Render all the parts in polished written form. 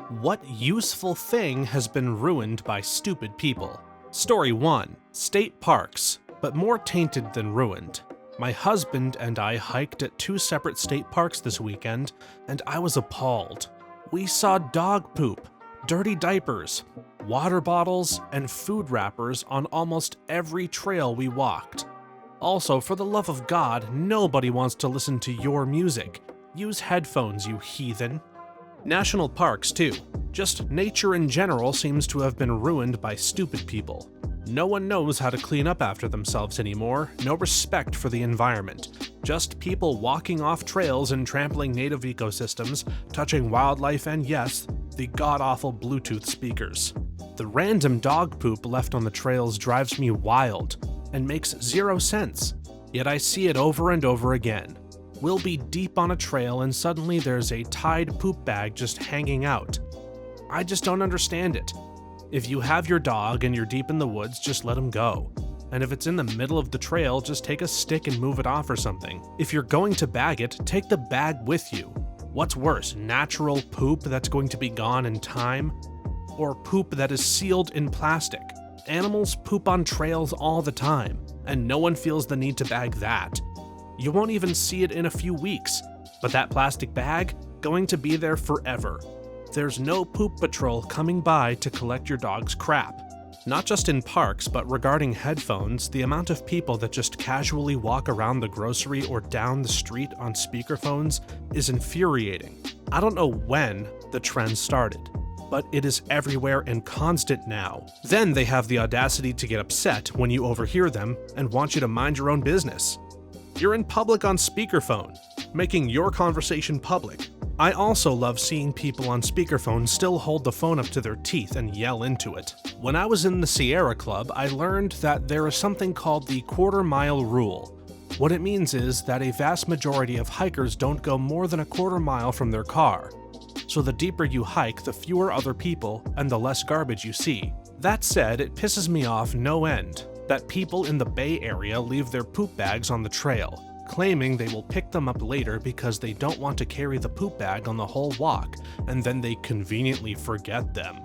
What useful thing has been ruined by stupid people? Story 1. State parks, but more tainted than ruined. My husband and I hiked at 2 separate state parks this weekend, and I was appalled. We saw dog poop, dirty diapers, water bottles, and food wrappers on almost every trail we walked. Also, for the love of God, nobody wants to listen to your music. Use headphones, you heathen. National parks, too. Just nature in general seems to have been ruined by stupid people. No one knows how to clean up after themselves anymore, no respect for the environment. Just people walking off trails and trampling native ecosystems, touching wildlife and, yes, the god-awful Bluetooth speakers. The random dog poop left on the trails drives me wild and makes 0 sense, yet I see it over and over again. We'll be deep on a trail and suddenly there's a Tide poop bag just hanging out. I just don't understand it. If you have your dog and you're deep in the woods, just let him go. And if it's in the middle of the trail, just take a stick and move it off or something. If you're going to bag it, take the bag with you. What's worse, natural poop that's going to be gone in time? Or poop that is sealed in plastic? Animals poop on trails all the time, and no one feels the need to bag that. You won't even see it in a few weeks, but that plastic bag, going to be there forever. There's no poop patrol coming by to collect your dog's crap. Not just in parks, but regarding headphones, the amount of people that just casually walk around the grocery or down the street on speakerphones is infuriating. I don't know when the trend started, but it is everywhere and constant now. Then they have the audacity to get upset when you overhear them and want you to mind your own business. You're in public on speakerphone, making your conversation public. I also love seeing people on speakerphone still hold the phone up to their teeth and yell into it. When I was in the Sierra Club, I learned that there is something called the quarter-mile rule. What it means is that a vast majority of hikers don't go more than a quarter mile from their car. So the deeper you hike, the fewer other people and the less garbage you see. That said, it pisses me off no end that people in the Bay Area leave their poop bags on the trail, claiming they will pick them up later because they don't want to carry the poop bag on the whole walk, and then they conveniently forget them.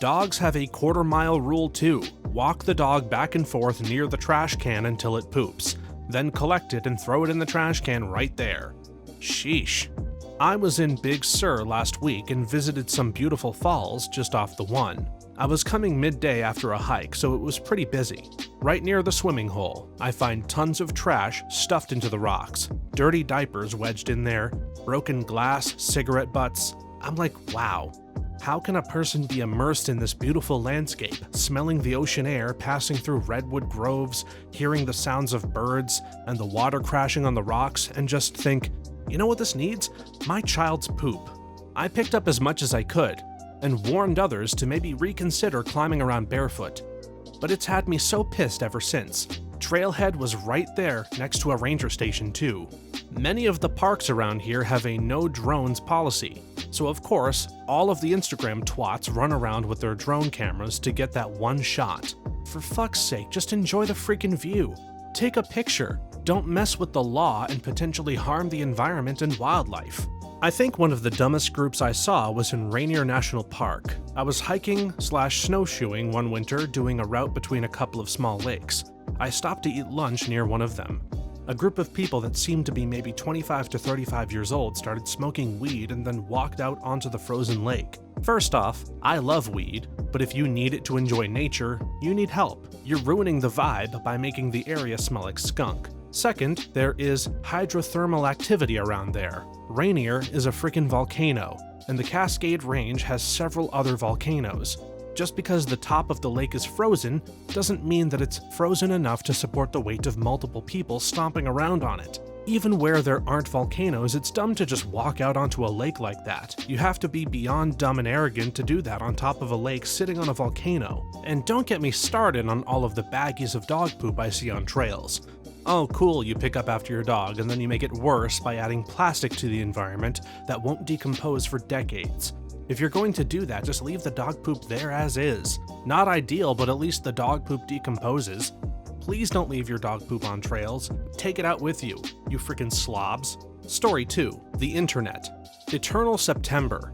Dogs have a quarter-mile rule too. Walk the dog back and forth near the trash can until it poops, then collect it and throw it in the trash can right there. Sheesh. I was in Big Sur last week and visited some beautiful falls just off the one. I was coming midday after a hike, so it was pretty busy. Right near the swimming hole, I find tons of trash stuffed into the rocks, dirty diapers wedged in there, broken glass, cigarette butts. I'm like, wow, how can a person be immersed in this beautiful landscape, smelling the ocean air, passing through redwood groves, hearing the sounds of birds and the water crashing on the rocks, and just think, you know what this needs? My child's poop. I picked up as much as I could, and warned others to maybe reconsider climbing around barefoot. But it's had me so pissed ever since. Trailhead was right there next to a ranger station too. Many of the parks around here have a no drones policy, so of course, all of the Instagram twats run around with their drone cameras to get that one shot. For fuck's sake, just enjoy the freaking view. Take a picture. Don't mess with the law and potentially harm the environment and wildlife. I think one of the dumbest groups I saw was in Rainier National Park. I was hiking/snowshoeing one winter doing a route between a couple of small lakes. I stopped to eat lunch near one of them. A group of people that seemed to be maybe 25 to 35 years old started smoking weed and then walked out onto the frozen lake. First off, I love weed, but if you need it to enjoy nature, you need help. You're ruining the vibe by making the area smell like skunk. Second, there is hydrothermal activity around there. Rainier is a freaking volcano, and the Cascade Range has several other volcanoes. Just because the top of the lake is frozen doesn't mean that it's frozen enough to support the weight of multiple people stomping around on it. Even where there aren't volcanoes, it's dumb to just walk out onto a lake like that. You have to be beyond dumb and arrogant to do that on top of a lake sitting on a volcano. And don't get me started on all of the baggies of dog poop I see on trails. Oh cool, you pick up after your dog and then you make it worse by adding plastic to the environment that won't decompose for decades. If you're going to do that, just leave the dog poop there as is. Not ideal, but at least the dog poop decomposes. Please don't leave your dog poop on trails. Take it out with you, you freaking slobs. Story 2. The Internet. Eternal September.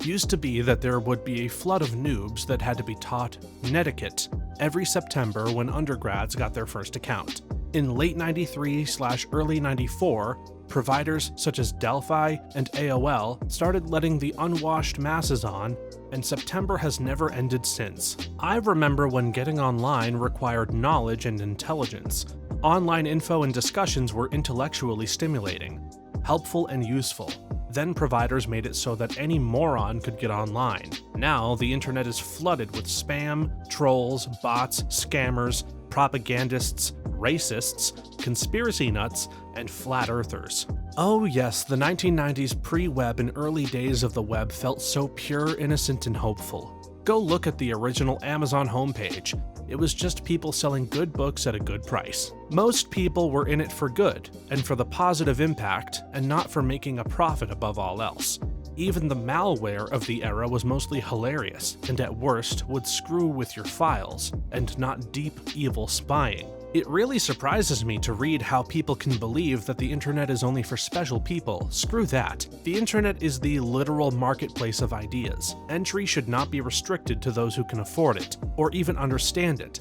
used to be that there would be a flood of noobs that had to be taught netiquette every September when undergrads got their first account. In late 93/early 94, providers such as Delphi and AOL started letting the unwashed masses on, and September has never ended since. I remember when getting online required knowledge and intelligence. Online info and discussions were intellectually stimulating, helpful and useful. Then providers made it so that any moron could get online. Now the internet is flooded with spam, trolls, bots, scammers, propagandists, racists, conspiracy nuts, and flat earthers. Oh yes, the 1990s pre-web and early days of the web felt so pure, innocent, and hopeful. Go look at the original Amazon homepage. It was just people selling good books at a good price. Most people were in it for good, and for the positive impact, and not for making a profit above all else. Even the malware of the era was mostly hilarious, and at worst would screw with your files, and not deep, evil spying. It really surprises me to read how people can believe that the internet is only for special people. Screw that. The internet is the literal marketplace of ideas. Entry should not be restricted to those who can afford it, or even understand it.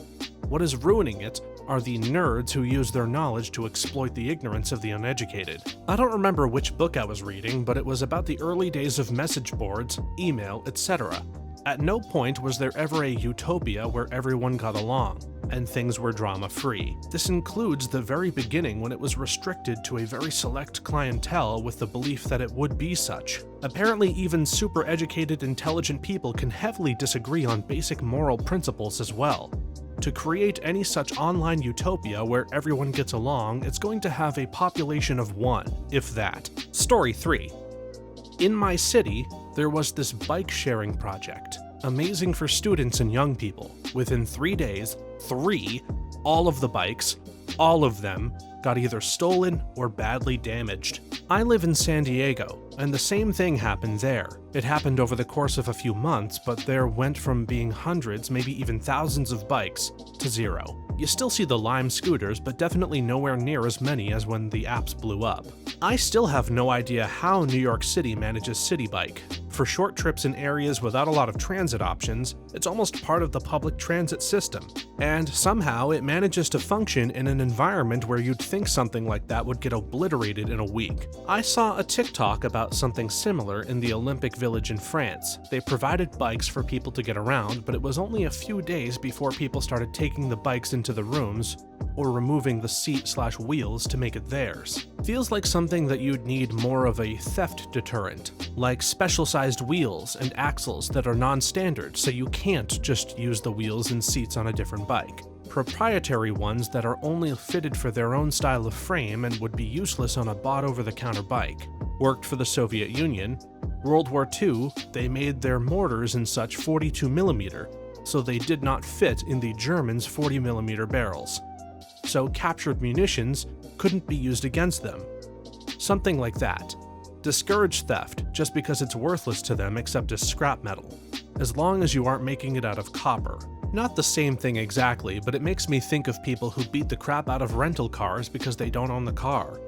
What is ruining it are the nerds who use their knowledge to exploit the ignorance of the uneducated. I don't remember which book I was reading, but it was about the early days of message boards, email, etc. At no point was there ever a utopia where everyone got along, and things were drama-free. This includes the very beginning when it was restricted to a very select clientele with the belief that it would be such. Apparently even super educated, intelligent people can heavily disagree on basic moral principles as well. To create any such online utopia where everyone gets along, it's going to have a population of 1, if that. Story 3. In my city, there was this bike sharing project. Amazing for students and young people. Within 3 days, all of the bikes, all of them, got either stolen or badly damaged. I live in San Diego, and the same thing happened there. It happened over the course of a few months, but there went from being hundreds, maybe even thousands of bikes, to 0. You still see the Lime scooters, but definitely nowhere near as many as when the apps blew up. I still have no idea how New York City manages City Bike. For short trips in areas without a lot of transit options, it's almost part of the public transit system. And somehow it manages to function in an environment where you'd think something like that would get obliterated in a week. I saw a TikTok about something similar in the Olympic Village in France. They provided bikes for people to get around, but it was only a few days before people started taking the bikes into the rooms or removing the seat/wheels to make it theirs. Feels like something that you'd need more of a theft deterrent, like special-sized wheels and axles that are non-standard, so you can't just use the wheels and seats on a different bike. Proprietary ones that are only fitted for their own style of frame and would be useless on a bought-over-the-counter bike. Worked for the Soviet Union. World War II, they made their mortars and such 42mm, so they did not fit in the Germans' 40mm barrels. So captured munitions couldn't be used against them. Something like that. Discourage theft just because it's worthless to them except as scrap metal, as long as you aren't making it out of copper. Not the same thing exactly, but it makes me think of people who beat the crap out of rental cars because they don't own the car.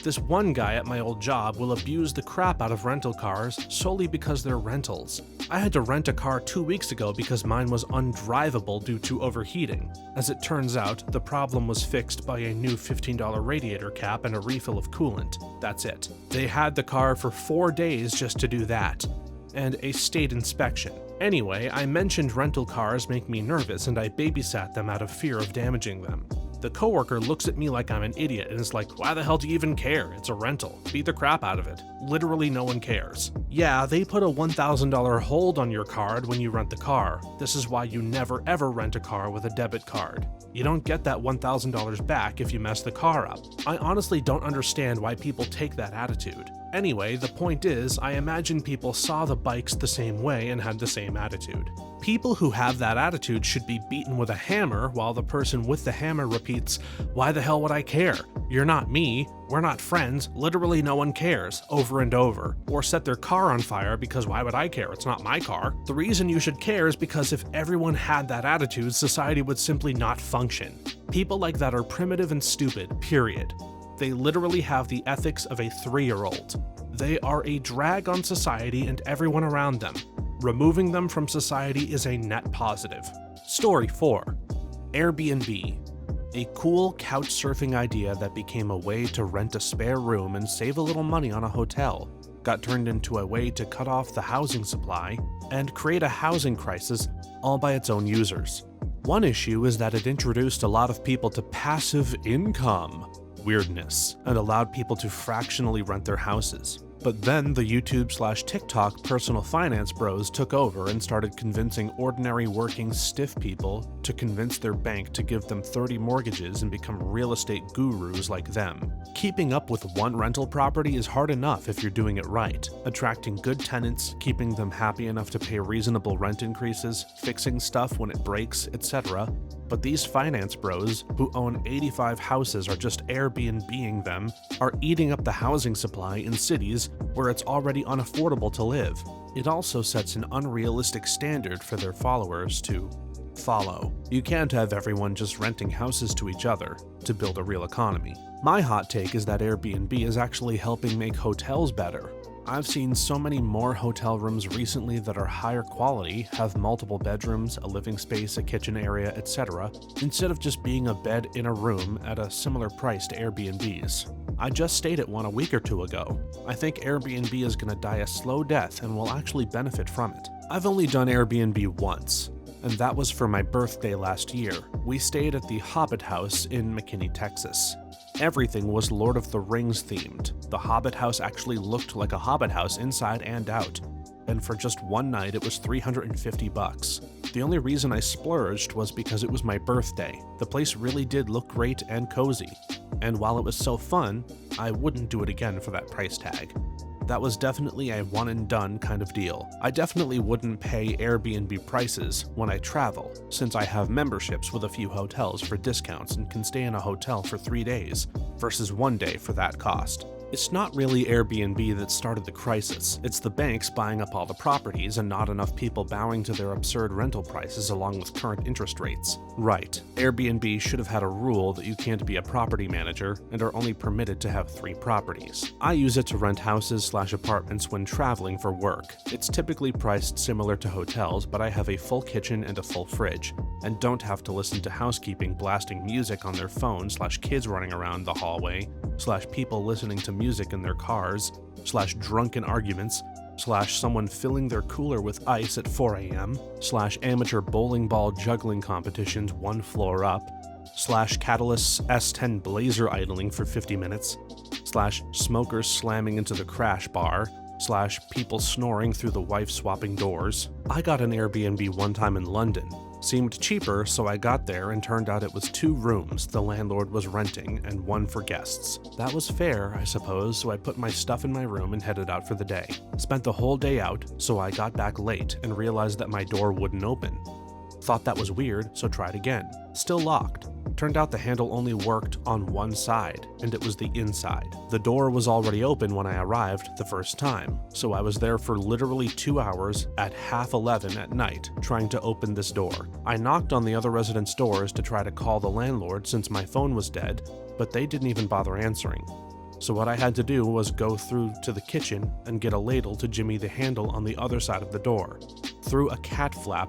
This one guy at my old job will abuse the crap out of rental cars solely because they're rentals. I had to rent a car 2 weeks ago because mine was undrivable due to overheating. As it turns out, the problem was fixed by a new $15 radiator cap and a refill of coolant. That's it. They had the car for 4 days just to do that, and a state inspection. Anyway, I mentioned rental cars make me nervous and I babysat them out of fear of damaging them. The coworker looks at me like I'm an idiot and is like, why the hell do you even care? It's a rental. Beat the crap out of it. Literally no one cares. Yeah, they put a $1,000 hold on your card when you rent the car. This is why you never ever rent a car with a debit card. You don't get that $1,000 back if you mess the car up. I honestly don't understand why people take that attitude. Anyway, the point is, I imagine people saw the bikes the same way and had the same attitude. People who have that attitude should be beaten with a hammer while the person with the hammer repeats, why the hell would I care? You're not me, we're not friends, literally no one cares, over and over. Or set their car on fire because why would I care? It's not my car. The reason you should care is because if everyone had that attitude, society would simply not function. People like that are primitive and stupid, period. They literally have the ethics of a 3-year-old. They are a drag on society and everyone around them. Removing them from society is a net positive. Story 4. Airbnb. A cool couch surfing idea that became a way to rent a spare room and save a little money on a hotel got turned into a way to cut off the housing supply and create a housing crisis all by its own users. One issue is that it introduced a lot of people to passive income weirdness and allowed people to fractionally rent their houses. But then the YouTube/TikTok personal finance bros took over and started convincing ordinary working stiff people to convince their bank to give them 30 mortgages and become real estate gurus like them. Keeping up with one rental property is hard enough if you're doing it right, attracting good tenants, keeping them happy enough to pay reasonable rent increases, fixing stuff when it breaks, etc. But these finance bros, who own 85 houses or just Airbnb-ing them, are eating up the housing supply in cities where it's already unaffordable to live. It also sets an unrealistic standard for their followers to follow. You can't have everyone just renting houses to each other to build a real economy. My hot take is that Airbnb is actually helping make hotels better. I've seen so many more hotel rooms recently that are higher quality, have multiple bedrooms, a living space, a kitchen area, etc., instead of just being a bed in a room at a similar price to Airbnb's. I just stayed at one a week or two ago. I think Airbnb is going to die a slow death and will actually benefit from it. I've only done Airbnb once, and that was for my birthday last year. We stayed at the Hobbit House in McKinney, Texas. Everything was Lord of the Rings themed. The Hobbit House actually looked like a Hobbit house inside and out, and for just one night it was $350. The only reason I splurged was because it was my birthday. The place really did look great and cozy, and while it was so fun, I wouldn't do it again for that price tag. That was definitely a one and done kind of deal. I definitely wouldn't pay Airbnb prices when I travel, since I have memberships with a few hotels for discounts and can stay in a hotel for 3 days, versus 1 day for that cost. It's not really Airbnb that started the crisis, it's the banks buying up all the properties and not enough people bowing to their absurd rental prices along with current interest rates. Right, Airbnb should have had a rule that you can't be a property manager and are only permitted to have 3 properties. I use it to rent houses/apartments when traveling for work. It's typically priced similar to hotels, but I have a full kitchen and a full fridge, and don't have to listen to housekeeping blasting music on their phone/kids running around the hallway/people listening to music in their cars/drunken arguments/someone filling their cooler with ice at 4 a.m/amateur bowling ball juggling competitions 1 floor up/Catalyst's S10 Blazer idling for 50 minutes/smokers slamming into the crash bar/people snoring through the wife swapping doors. I got an Airbnb one time in London. Seemed cheaper, so I got there and turned out it was 2 rooms the landlord was renting and 1 for guests. That was fair, I suppose, so I put my stuff in my room and headed out for the day. Spent the whole day out, so I got back late and realized that my door wouldn't open. Thought that was weird, so tried again. Still locked. Turned out the handle only worked on one side, and it was the inside. The door was already open when I arrived the first time, so I was there for literally 2 hours at 11:30 at night trying to open this door. I knocked on the other residents' doors to try to call the landlord since my phone was dead, but they didn't even bother answering. So what I had to do was go through to the kitchen and get a ladle to jimmy the handle on the other side of the door, through a cat flap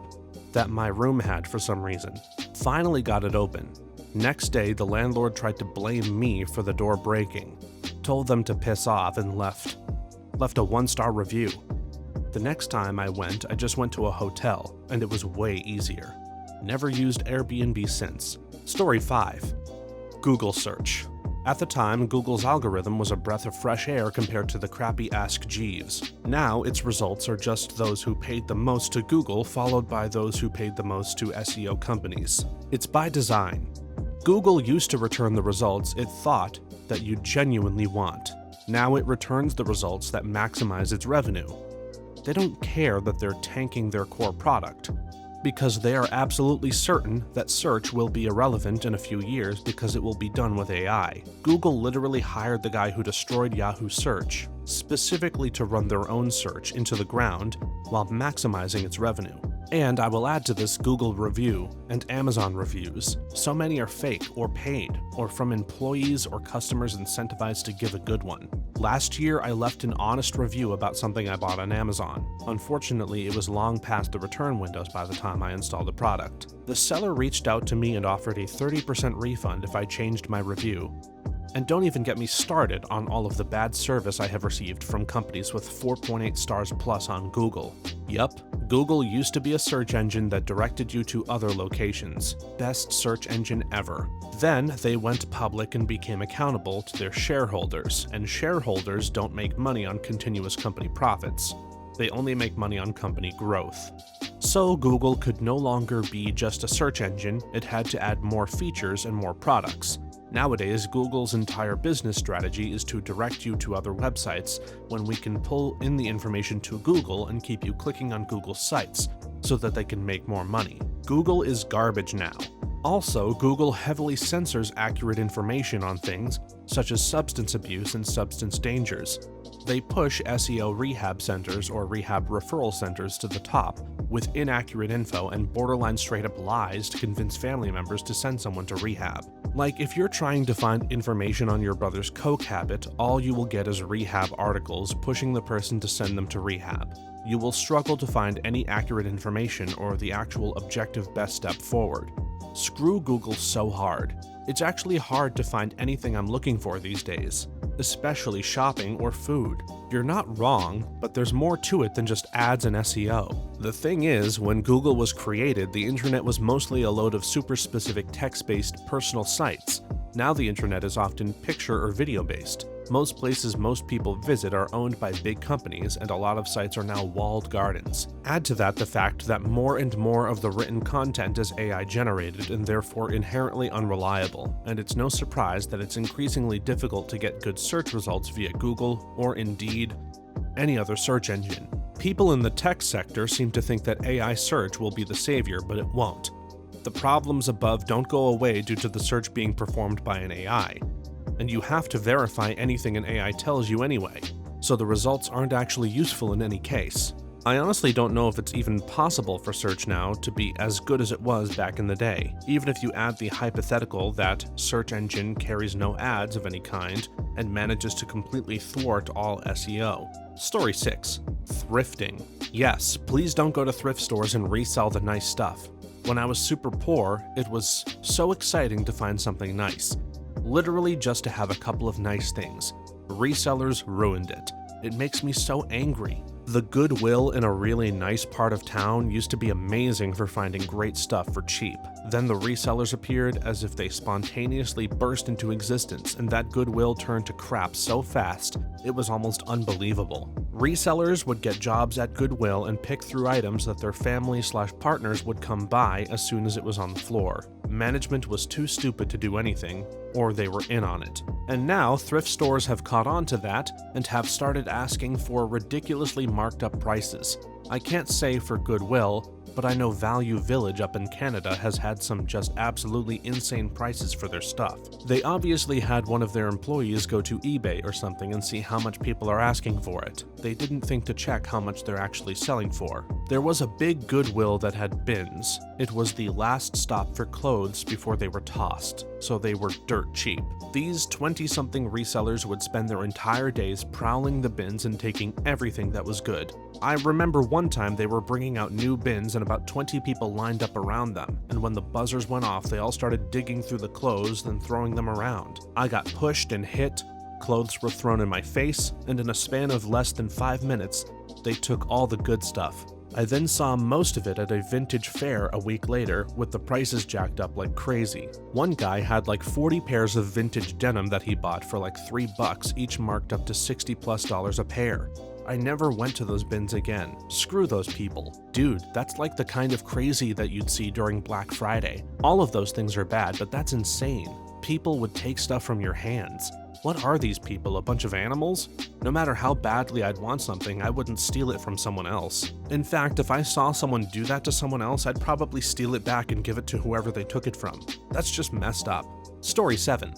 that my room had for some reason. Finally got it open. Next day, the landlord tried to blame me for the door breaking, told them to piss off, and left a 1-star review. The next time I went, I just went to a hotel, and it was way easier. Never used Airbnb since. Story 5. Google search. At the time, Google's algorithm was a breath of fresh air compared to the crappy Ask Jeeves. Now, its results are just those who paid the most to Google, followed by those who paid the most to SEO companies. It's by design. Google used to return the results it thought that you genuinely want. Now it returns the results that maximize its revenue. They don't care that they're tanking their core product, because they are absolutely certain that search will be irrelevant in a few years because it will be done with AI. Google literally hired the guy who destroyed Yahoo Search, specifically to run their own search into the ground while maximizing its revenue. And I will add to this Google review and Amazon reviews. So many are fake or paid, or from employees or customers incentivized to give a good one. Last year, I left an honest review about something I bought on Amazon. Unfortunately, it was long past the return windows by the time I installed the product. The seller reached out to me and offered a 30% refund if I changed my review. And don't even get me started on all of the bad service I have received from companies with 4.8 stars plus on Google. Yup, Google used to be a search engine that directed you to other locations. Best search engine ever. Then they went public and became accountable to their shareholders, and shareholders don't make money on continuous company profits. They only make money on company growth. So Google could no longer be just a search engine, it had to add more features and more products. Nowadays, Google's entire business strategy is to direct you to other websites when we can pull in the information to Google and keep you clicking on Google's sites so that they can make more money. Google is garbage now. Also, Google heavily censors accurate information on things such as substance abuse and substance dangers. They push SEO rehab centers or rehab referral centers to the top with inaccurate info and borderline straight-up lies to convince family members to send someone to rehab. Like, if you're trying to find information on your brother's coke habit, all you will get is rehab articles pushing the person to send them to rehab. You will struggle to find any accurate information or the actual objective best step forward. Screw Google so hard. It's actually hard to find anything I'm looking for these days, especially shopping or food. You're not wrong, but there's more to it than just ads and SEO. The thing is, when Google was created, the internet was mostly a load of super specific text-based personal sites. Now the internet is often picture or video-based. Most places most people visit are owned by big companies, and a lot of sites are now walled gardens. Add to that the fact that more and more of the written content is AI generated and therefore inherently unreliable, and it's no surprise that it's increasingly difficult to get good search results via Google or Indeed, any other search engine. People in the tech sector seem to think that AI search will be the savior, but it won't. The problems above don't go away due to the search being performed by an AI. And you have to verify anything an AI tells you anyway, so the results aren't actually useful in any case. I honestly don't know if it's even possible for search now to be as good as it was back in the day, even if you add the hypothetical that search engine carries no ads of any kind and manages to completely thwart all SEO. Story 6. Thrifting. Yes, please don't go to thrift stores and resell the nice stuff. When I was super poor, it was so exciting to find something nice. Literally just to have a couple of nice things. Resellers ruined it. It makes me so angry. The Goodwill in a really nice part of town used to be amazing for finding great stuff for cheap. Then the resellers appeared as if they spontaneously burst into existence, and that Goodwill turned to crap so fast, it was almost unbelievable. Resellers would get jobs at Goodwill and pick through items that their family/partners would come by as soon as it was on the floor. Management was too stupid to do anything, or they were in on it. And now thrift stores have caught on to that and have started asking for ridiculously marked up prices. I can't say for Goodwill, but I know Value Village up in Canada has had some just absolutely insane prices for their stuff. They obviously had one of their employees go to eBay or something and see how much people are asking for it. They didn't think to check how much they're actually selling for. There was a big Goodwill that had bins. It was the last stop for clothes before they were tossed, so they were dirt cheap. These 20-something resellers would spend their entire days prowling the bins and taking everything that was good. I remember one time they were bringing out new bins and about 20 people lined up around them, and when the buzzers went off, they all started digging through the clothes and throwing them around. I got pushed and hit, clothes were thrown in my face, and in a span of less than 5 minutes, they took all the good stuff. I then saw most of it at a vintage fair a week later, with the prices jacked up like crazy. One guy had like 40 pairs of vintage denim that he bought for like $3, each marked up to $60+ a pair. I never went to those bins again. Screw those people. Dude, that's like the kind of crazy that you'd see during Black Friday. All of those things are bad, but that's insane. People would take stuff from your hands. What are these people, a bunch of animals? No matter how badly I'd want something, I wouldn't steal it from someone else. In fact, if I saw someone do that to someone else, I'd probably steal it back and give it to whoever they took it from. That's just messed up. Story 7.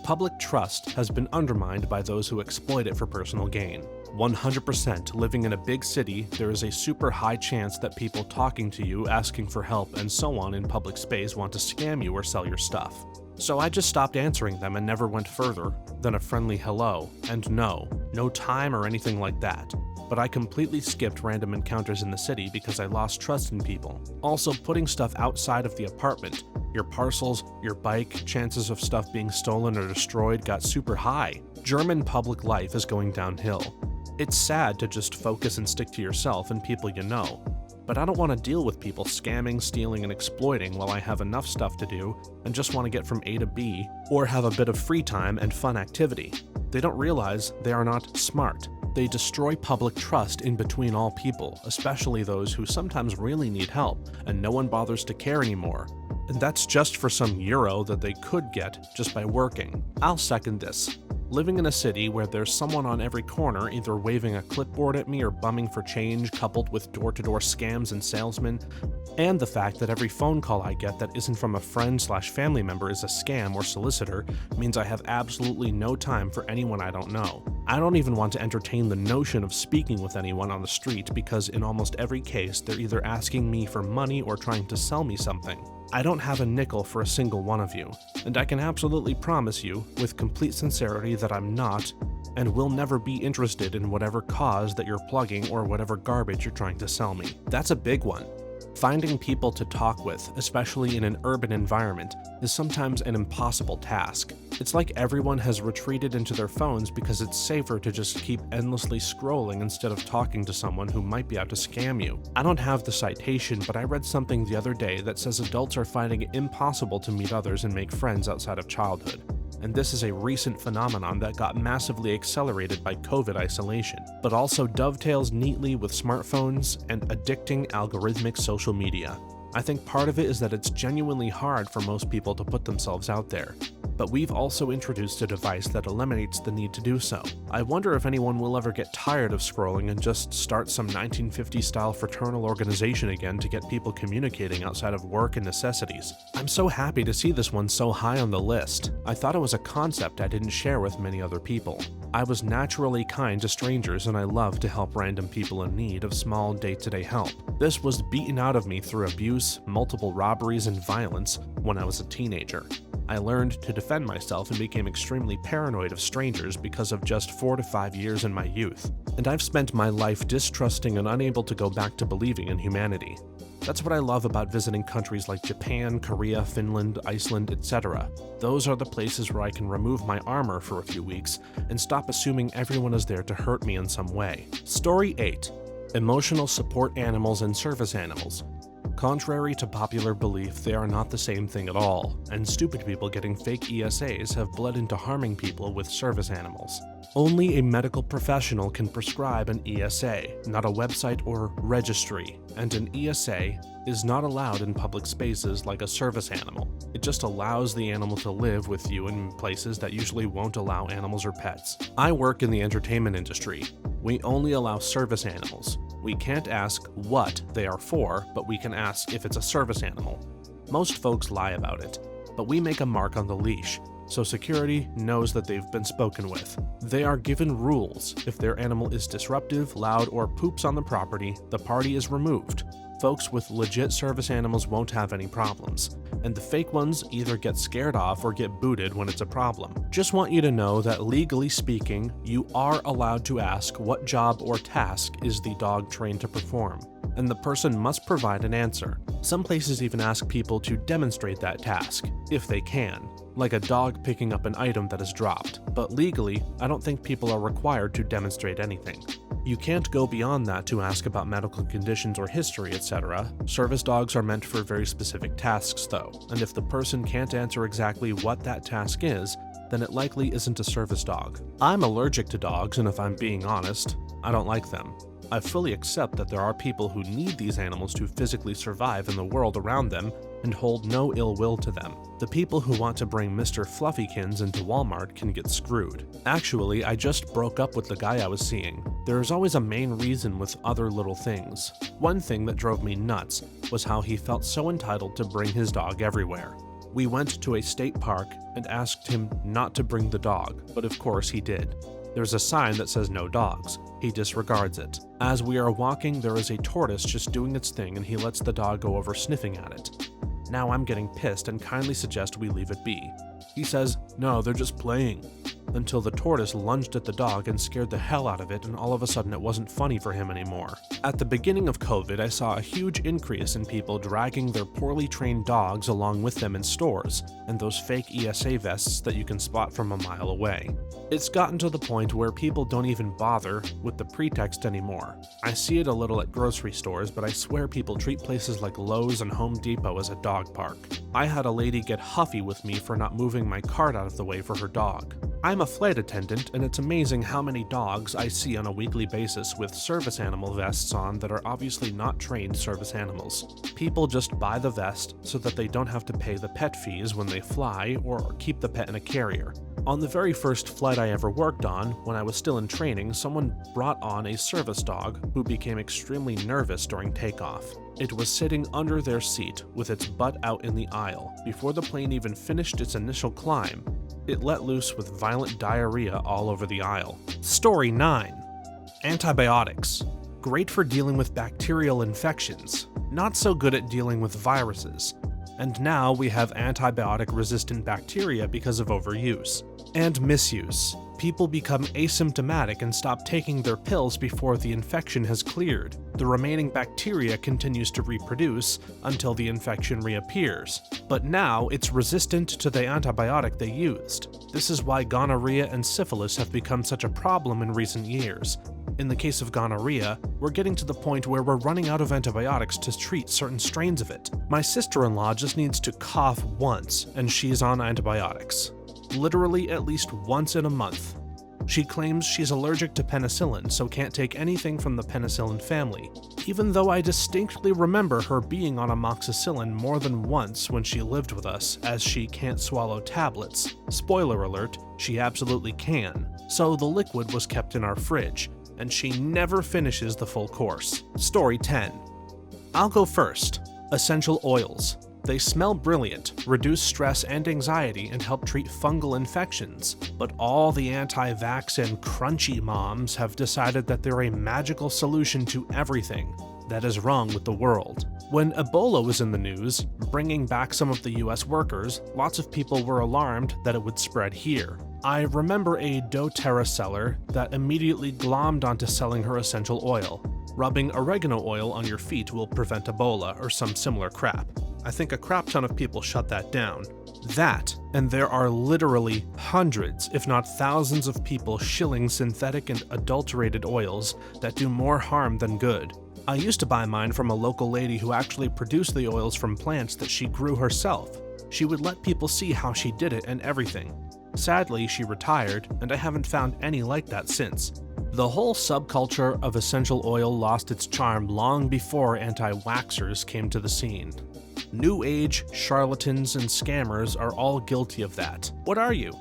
Public trust has been undermined by those who exploit it for personal gain. 100% living in a big city, there is a super high chance that people talking to you, asking for help, and so on in public space want to scam you or sell your stuff. So I just stopped answering them and never went further than a friendly hello, and no time or anything like that. But I completely skipped random encounters in the city because I lost trust in people. Also, putting stuff outside of the apartment, your parcels, your bike, chances of stuff being stolen or destroyed got super high. German public life is going downhill. It's sad to just focus and stick to yourself and people you know. But I don't want to deal with people scamming, stealing, and exploiting while I have enough stuff to do and just want to get from A to B, or have a bit of free time and fun activity. They don't realize they are not smart. They destroy public trust in between all people, especially those who sometimes really need help, and no one bothers to care anymore. And that's just for some euro that they could get just by working. I'll second this. Living in a city where there's someone on every corner either waving a clipboard at me or bumming for change, coupled with door-to-door scams and salesmen, and the fact that every phone call I get that isn't from a friend/family member is a scam or solicitor, means I have absolutely no time for anyone I don't know. I don't even want to entertain the notion of speaking with anyone on the street because in almost every case they're either asking me for money or trying to sell me something. I don't have a nickel for a single one of you, and I can absolutely promise you, with complete sincerity, that I'm not, and will never be interested in whatever cause that you're plugging or whatever garbage you're trying to sell me. That's a big one. Finding people to talk with, especially in an urban environment, is sometimes an impossible task. It's like everyone has retreated into their phones because it's safer to just keep endlessly scrolling instead of talking to someone who might be out to scam you. I don't have the citation, but I read something the other day that says adults are finding it impossible to meet others and make friends outside of childhood. And this is a recent phenomenon that got massively accelerated by COVID isolation, but also dovetails neatly with smartphones and addicting algorithmic social media. I think part of it is that it's genuinely hard for most people to put themselves out there, but we've also introduced a device that eliminates the need to do so. I wonder if anyone will ever get tired of scrolling and just start some 1950s-style fraternal organization again to get people communicating outside of work and necessities. I'm so happy to see this one so high on the list. I thought it was a concept I didn't share with many other people. I was naturally kind to strangers and I love to help random people in need of small day-to-day help. This was beaten out of me through abuse, multiple robberies, and violence when I was a teenager. I learned to defend myself and became extremely paranoid of strangers because of just 4 to 5 years in my youth. And I've spent my life distrusting and unable to go back to believing in humanity. That's what I love about visiting countries like Japan, Korea, Finland, Iceland, etc. Those are the places where I can remove my armor for a few weeks and stop assuming everyone is there to hurt me in some way. Story 8. Emotional support animals and service animals. Contrary to popular belief, they are not the same thing at all, and stupid people getting fake ESAs have bled into harming people with service animals. Only a medical professional can prescribe an ESA, not a website or registry, and an ESA is not allowed in public spaces like a service animal. It just allows the animal to live with you in places that usually won't allow animals or pets. I work in the entertainment industry. We only allow service animals. We can't ask what they are for, but we can ask if it's a service animal. Most folks lie about it, but we make a mark on the leash, so security knows that they've been spoken with. They are given rules. If their animal is disruptive, loud, or poops on the property, the party is removed. Folks with legit service animals won't have any problems, and the fake ones either get scared off or get booted when it's a problem. Just want you to know that legally speaking, you are allowed to ask what job or task is the dog trained to perform, and the person must provide an answer. Some places even ask people to demonstrate that task, if they can, like a dog picking up an item that is dropped. But legally, I don't think people are required to demonstrate anything. You can't go beyond that to ask about medical conditions or history, etc. Service dogs are meant for very specific tasks though, and if the person can't answer exactly what that task is, then it likely isn't a service dog. I'm allergic to dogs, and if I'm being honest, I don't like them. I fully accept that there are people who need these animals to physically survive in the world around them and hold no ill will to them. The people who want to bring Mr. Fluffykins into Walmart can get screwed. Actually, I just broke up with the guy I was seeing. There is always a main reason with other little things. One thing that drove me nuts was how he felt so entitled to bring his dog everywhere. We went to a state park and asked him not to bring the dog, but of course he did. There's a sign that says no dogs. He disregards it. As we are walking, there is a tortoise just doing its thing and he lets the dog go over sniffing at it. Now I'm getting pissed and kindly suggest we leave it be. He says, "No, they're just playing." Until the tortoise lunged at the dog and scared the hell out of it, and all of a sudden it wasn't funny for him anymore. At the beginning of COVID, I saw a huge increase in people dragging their poorly trained dogs along with them in stores, and those fake ESA vests that you can spot from a mile away. It's gotten to the point where people don't even bother with the pretext anymore. I see it a little at grocery stores, but I swear people treat places like Lowe's and Home Depot as a dog park. I had a lady get huffy with me for not moving my cart out of the way for her dog. I'm a flight attendant, and it's amazing how many dogs I see on a weekly basis with service animal vests on that are obviously not trained service animals. People just buy the vest so that they don't have to pay the pet fees when they fly or keep the pet in a carrier. On the very first flight I ever worked on, when I was still in training, someone brought on a service dog who became extremely nervous during takeoff. It was sitting under their seat with its butt out in the aisle. Before the plane even finished its initial climb, it let loose with violent diarrhea all over the aisle. Story 9. Antibiotics. Great for dealing with bacterial infections. Not so good at dealing with viruses. And now we have antibiotic-resistant bacteria because of overuse. And misuse. People become asymptomatic and stop taking their pills before the infection has cleared. The remaining bacteria continues to reproduce until the infection reappears. But now it's resistant to the antibiotic they used. This is why gonorrhea and syphilis have become such a problem in recent years. In the case of gonorrhea, we're getting to the point where we're running out of antibiotics to treat certain strains of it. My sister-in-law just needs to cough once, and she's on antibiotics. Literally at least once in a month. She claims she's allergic to penicillin, so can't take anything from the penicillin family, even though I distinctly remember her being on amoxicillin more than once when she lived with us, as she can't swallow tablets. Spoiler alert, she absolutely can, so the liquid was kept in our fridge, and she never finishes the full course. Story 10. I'll go first. Essential oils. They smell brilliant, reduce stress and anxiety, and help treat fungal infections. But all the anti-vax and crunchy moms have decided that they're a magical solution to everything. That is wrong with the world. When Ebola was in the news, bringing back some of the US workers, lots of people were alarmed that it would spread here. I remember a doTERRA seller that immediately glommed onto selling her essential oil. Rubbing oregano oil on your feet will prevent Ebola or some similar crap. I think a crap ton of people shut that down. That, and there are literally hundreds, if not thousands of people shilling synthetic and adulterated oils that do more harm than good. I used to buy mine from a local lady who actually produced the oils from plants that she grew herself. She would let people see how she did it and everything. Sadly, she retired, and I haven't found any like that since. The whole subculture of essential oil lost its charm long before anti-waxers came to the scene. New Age, charlatans, and scammers are all guilty of that. What are you?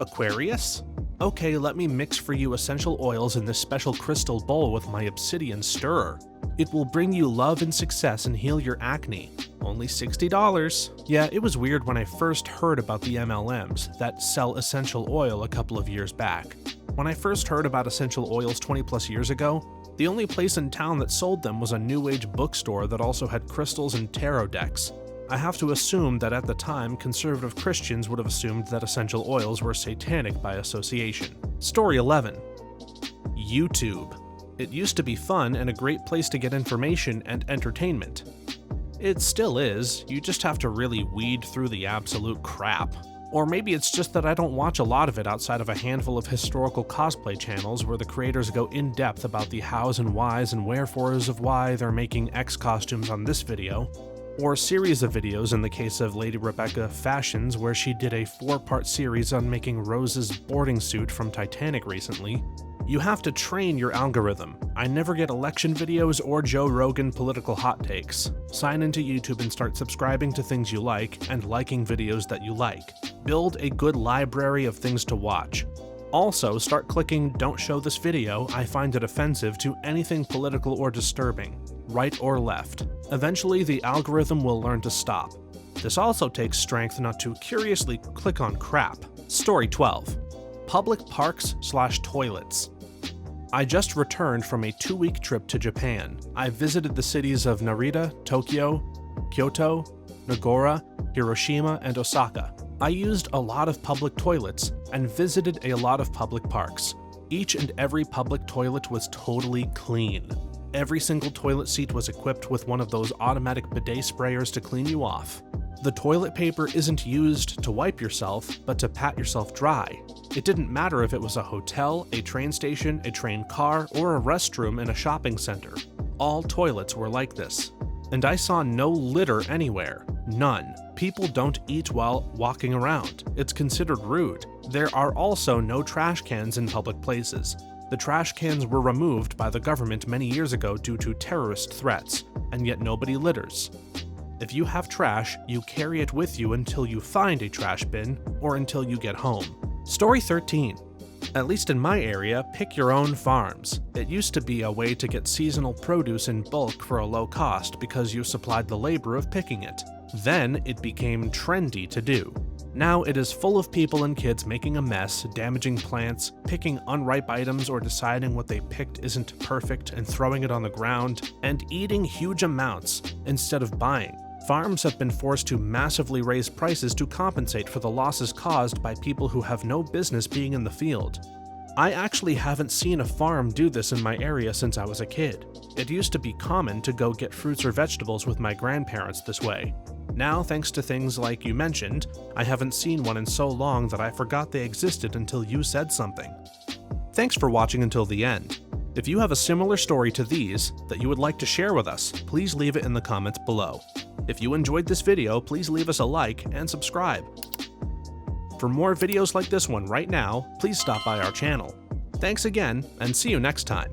Aquarius? Okay, let me mix for you essential oils in this special crystal bowl with my obsidian stirrer. It will bring you love and success and heal your acne. Only $60. Yeah, it was weird when I first heard about the MLMs that sell essential oil a couple of years back. When I first heard about essential oils 20 plus years ago, the only place in town that sold them was a New Age bookstore that also had crystals and tarot decks. I have to assume that at the time, conservative Christians would have assumed that essential oils were satanic by association. Story 11. YouTube. It used to be fun and a great place to get information and entertainment. It still is, you just have to really weed through the absolute crap. Or maybe it's just that I don't watch a lot of it outside of a handful of historical cosplay channels where the creators go in depth about the hows and whys and wherefores of why they're making X costumes on this video, or a series of videos in the case of Lady Rebecca Fashions where she did a 4-part series on making Rose's boarding suit from Titanic recently. You have to train your algorithm. I never get election videos or Joe Rogan political hot takes. Sign into YouTube and start subscribing to things you like and liking videos that you like. Build a good library of things to watch. Also, start clicking "Don't show this video, I find it offensive" to anything political or disturbing, right or left. Eventually, the algorithm will learn to stop. This also takes strength not to curiously click on crap. Story 12. Public parks/toilets. I just returned from a 2-week trip to Japan. I visited the cities of Narita, Tokyo, Kyoto, Nagora, Hiroshima, and Osaka. I used a lot of public toilets and visited a lot of public parks. Each and every public toilet was totally clean. Every single toilet seat was equipped with one of those automatic bidet sprayers to clean you off. The toilet paper isn't used to wipe yourself, but to pat yourself dry. It didn't matter if it was a hotel, a train station, a train car, or a restroom in a shopping center. All toilets were like this. And I saw no litter anywhere. None. People don't eat while walking around. It's considered rude. There are also no trash cans in public places. The trash cans were removed by the government many years ago due to terrorist threats, and yet nobody litters. If you have trash, you carry it with you until you find a trash bin or until you get home. Story 13. At least in my area, pick your own farms. It used to be a way to get seasonal produce in bulk for a low cost because you supplied the labor of picking it. Then it became trendy to do. Now it is full of people and kids making a mess, damaging plants, picking unripe items or deciding what they picked isn't perfect and throwing it on the ground, and eating huge amounts instead of buying. Farms have been forced to massively raise prices to compensate for the losses caused by people who have no business being in the field. I actually haven't seen a farm do this in my area since I was a kid. It used to be common to go get fruits or vegetables with my grandparents this way. Now, thanks to things like you mentioned, I haven't seen one in so long that I forgot they existed until you said something. Thanks for watching until the end. If you have a similar story to these that you would like to share with us, please leave it in the comments below. If you enjoyed this video, please leave us a like and subscribe. For more videos like this one right now, please stop by our channel. Thanks again, and see you next time.